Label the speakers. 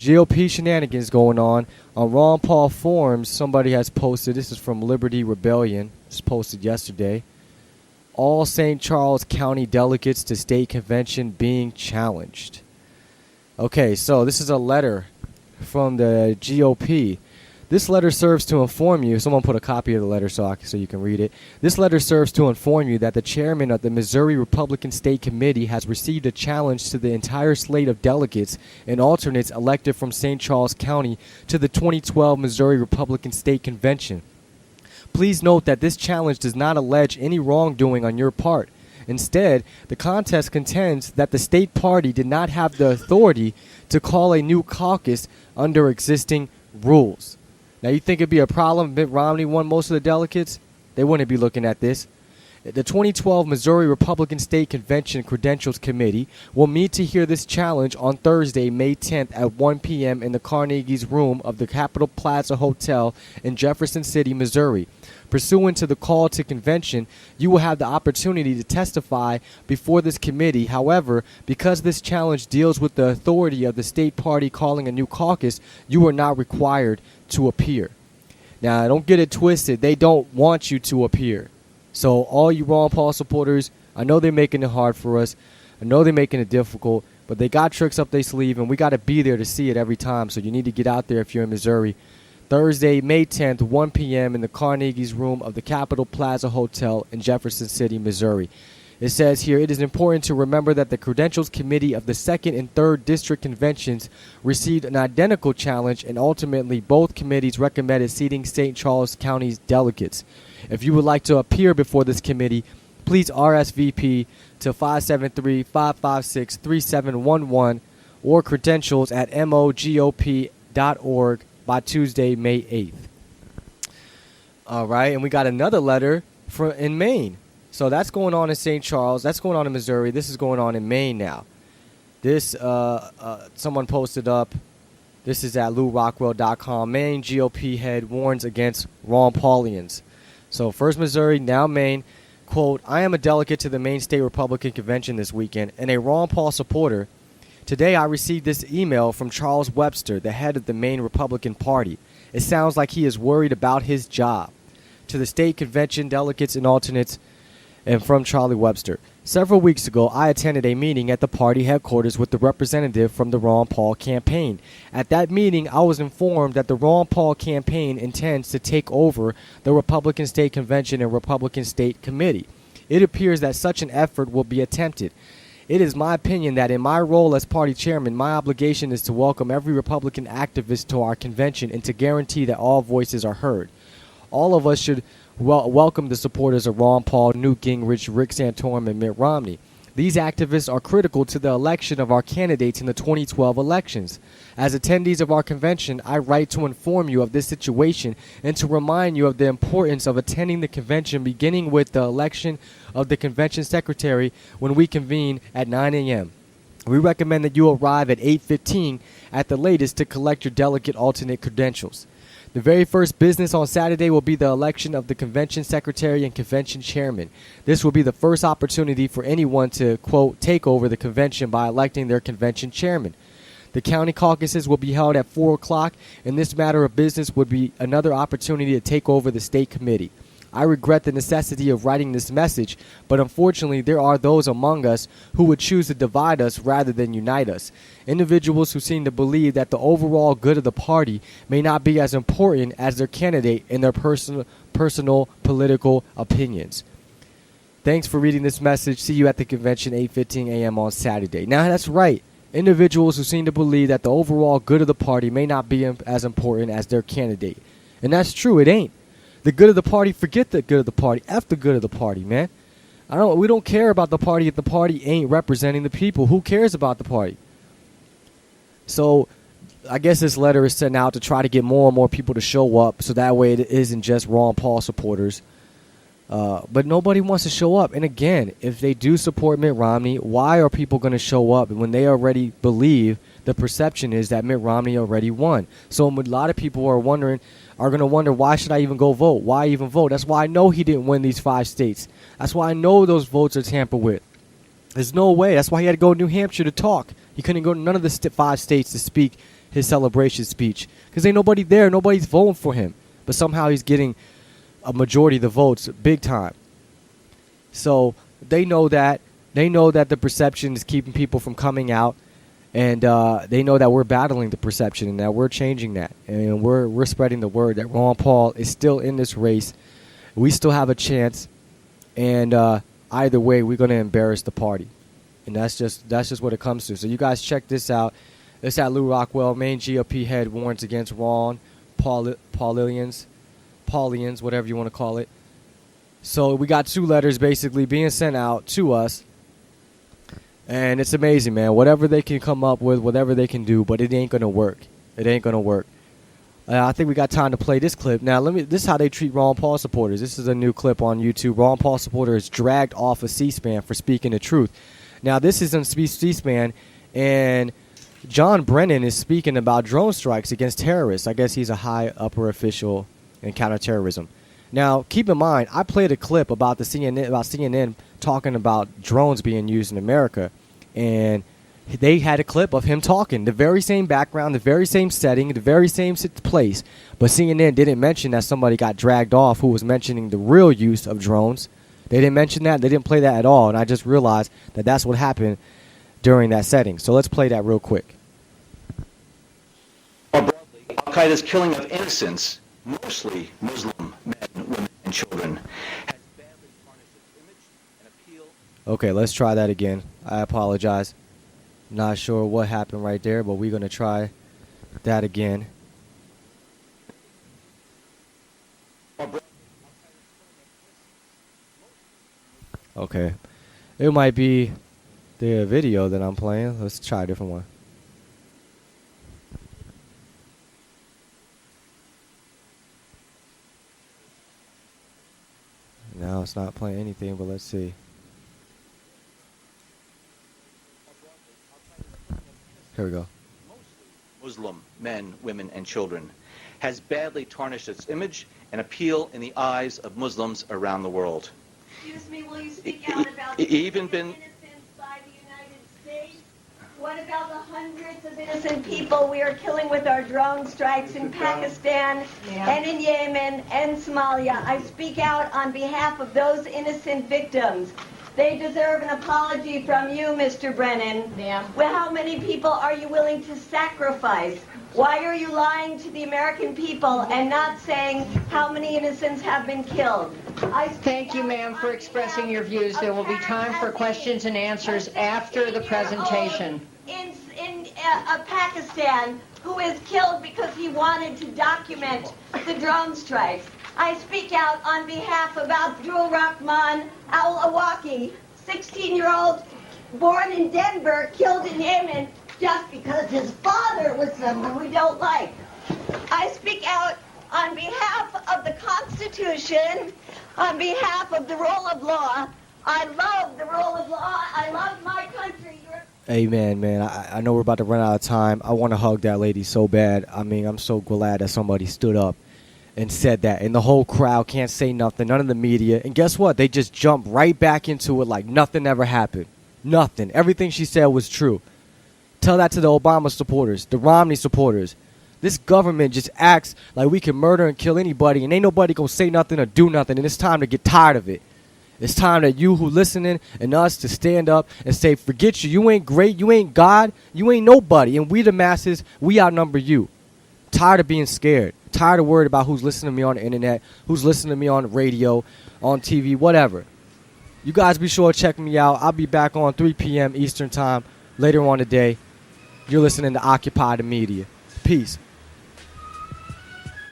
Speaker 1: GOP shenanigans going on Ron Paul forums. Somebody has posted, this is from Liberty Rebellion, it's posted yesterday. All St. Charles County delegates to state convention being challenged. Okay, so this is a letter from the GOP. This letter serves to inform you. Someone put a copy of the letter so you can read it. This letter serves to inform you that the chairman of the Missouri Republican State Committee has received a challenge to the entire slate of delegates and alternates elected from St. Charles County to the 2012 Missouri Republican State Convention. Please note that this challenge does not allege any wrongdoing on your part. Instead, the contest contends that the state party did not have the authority to call a new caucus under existing rules. Now, you think it'd be a problem if Mitt Romney won most of the delegates? They wouldn't be looking at this. The 2012 Missouri Republican State Convention Credentials Committee will meet to hear this challenge on Thursday, May 10th at 1 p.m. in the Carnegie's Room of the Capitol Plaza Hotel in Jefferson City, Missouri. Pursuant to the call to convention, you will have the opportunity to testify before this committee. However, because this challenge deals with the authority of the state party calling a new caucus, you are not required to appear. Now, don't get it twisted. They don't want you to appear. So all you Ron Paul supporters, I know they're making it hard for us. I know they're making it difficult, but they got tricks up their sleeve, and we got to be there to see it every time. So you need to get out there if you're in Missouri. Thursday, May 10th, 1 p.m. in the Carnegie's Room of the Capitol Plaza Hotel in Jefferson City, Missouri. It says here, it is important to remember that the Credentials Committee of the 2nd and 3rd District Conventions received an identical challenge, and ultimately both committees recommended seating St. Charles County's delegates. If you would like to appear before this committee, please RSVP to 573-556-3711 or credentials at mogop.org by Tuesday, May 8th. All right, and we got another letter in Maine. So that's going on in St. Charles. That's going on in Missouri. This is going on in Maine now. This, someone posted up. This is at LouRockwell.com. Maine GOP head warns against Ron Paulians. So first Missouri, now Maine. Quote, I am a delegate to the Maine State Republican Convention this weekend and a Ron Paul supporter. Today I received this email from Charles Webster, the head of the Maine Republican Party. It sounds like he is worried about his job. To the state convention delegates and alternates, and from Charlie Webster. Several weeks ago, I attended a meeting at the party headquarters with the representative from the Ron Paul campaign. At that meeting, I was informed that the Ron Paul campaign intends to take over the Republican State Convention and Republican State Committee. It appears that such an effort will be attempted. It is my opinion that in my role as party chairman, my obligation is to welcome every Republican activist to our convention and to guarantee that all voices are heard. All of us should welcome the supporters of Ron Paul, Newt Gingrich, Rick Santorum, and Mitt Romney. These activists are critical to the election of our candidates in the 2012 elections. As attendees of our convention, I write to inform you of this situation and to remind you of the importance of attending the convention, beginning with the election of the convention secretary when we convene at 9 a.m. We recommend that you arrive at 8:15 at the latest to collect your delegate alternate credentials. The very first business on Saturday will be the election of the convention secretary and convention chairman. This will be the first opportunity for anyone to, quote, take over the convention by electing their convention chairman. The county caucuses will be held at 4 o'clock, and this matter of business would be another opportunity to take over the state committee. I regret the necessity of writing this message, but unfortunately there are those among us who would choose to divide us rather than unite us. Individuals who seem to believe that the overall good of the party may not be as important as their candidate and their personal political opinions. Thanks for reading this message. See you at the convention 8:15 a.m. on Saturday. Now that's right. Individuals who seem to believe that the overall good of the party may not be as important as their candidate. And that's true, it ain't. The good of the party, forget the good of the party. F the good of the party, man. We don't care about the party if the party ain't representing the people. Who cares about the party? So I guess this letter is sent out to try to get more and more people to show up so that way it isn't just Ron Paul supporters. But nobody wants to show up. And again, if they do support Mitt Romney, why are people going to show up when they already believe the perception is that Mitt Romney already won? So a lot of people are going to wonder, why should I even go vote? Why even vote? That's why I know he didn't win these 5 states. That's why I know those votes are tampered with. There's no way. That's why he had to go to New Hampshire to talk. He couldn't go to none of the 5 states to speak his celebration speech because ain't nobody there. Nobody's voting for him. But somehow he's getting a majority of the votes big time. So they know that. They know that the perception is keeping people from coming out. And they know that we're battling the perception and that we're changing that. And we're spreading the word that Ron Paul is still in this race. We still have a chance. And either way, we're going to embarrass the party. And that's just what it comes to. So you guys check this out. This at Lou Rockwell, Maine GOP head warns against Ron Paulians, whatever you want to call it. So we got 2 letters basically being sent out to us. And it's amazing, man. Whatever they can come up with, whatever they can do, but it ain't going to work. It ain't going to work. I think we got time to play this clip. Now, this is how they treat Ron Paul supporters. This is a new clip on YouTube. Ron Paul supporter is dragged off of C-SPAN for speaking the truth. Now, this is on C-SPAN, and John Brennan is speaking about drone strikes against terrorists. I guess he's a high upper official in counterterrorism. Now, keep in mind, I played a clip about CNN talking about drones being used in America, and they had a clip of him talking, the very same background, the very same setting, the very same place, but CNN didn't mention that somebody got dragged off who was mentioning the real use of drones. They didn't mention that. They didn't play that at all, and I just realized that that's what happened during that setting. So let's play that real quick.
Speaker 2: More broadly, Al-Qaeda's killing of innocents, mostly Muslim men, women, and children, has badly tarnished its image and appeal.
Speaker 1: Okay, let's try that again. I apologize. Not sure what happened right there, but we're going to try that again. Okay. It might be the video that I'm playing. Let's try a different one. Now it's not playing anything, but let's see. Here we go.
Speaker 2: Muslim men, women, and children has badly tarnished its image and appeal in the eyes of Muslims around the world.
Speaker 3: Excuse me, will you speak out about the
Speaker 2: Even been
Speaker 3: innocence by the United States? What about the hundreds of innocent people we are killing with our drone strikes in Pakistan and in Yemen and Somalia? I speak out on behalf of those innocent victims. They deserve an apology from you, Mr. Brennan. Well, how many people are you willing to sacrifice? Why are you lying to the American people and not saying how many innocents have been killed?
Speaker 4: Thank you, ma'am, for expressing your views. There will be time for questions and answers after the presentation.
Speaker 3: In Pakistan, who is killed because he wanted to document the drone strikes. I speak out on behalf of Abdul Rahman Al-Awaki, 16-year-old born in Denver, killed in Yemen just because his father was someone we don't like. I speak out on behalf of the Constitution, on behalf of the rule of law. I love the rule of law. I love my country.
Speaker 1: Amen, man. I know we're about to run out of time. I want to hug that lady so bad. I mean, I'm so glad that somebody stood up and said that. And the whole crowd can't say nothing, none of the media. And guess what? They just jump right back into it like nothing ever happened. Nothing. Everything she said was true. Tell that to the Obama supporters, the Romney supporters. This government just acts like we can murder and kill anybody, and ain't nobody gonna say nothing or do nothing, and it's time to get tired of it. It's time that you who listening and us to stand up and say, forget you. You ain't great. You ain't God. You ain't nobody. And we the masses, we outnumber you. Tired of being scared. Tired of worried about who's listening to me on the internet, who's listening to me on the radio, on TV, whatever. You guys be sure to check me out. I'll be back on 3 p.m. Eastern Time later on today. You're listening to Occupy the Media. Peace.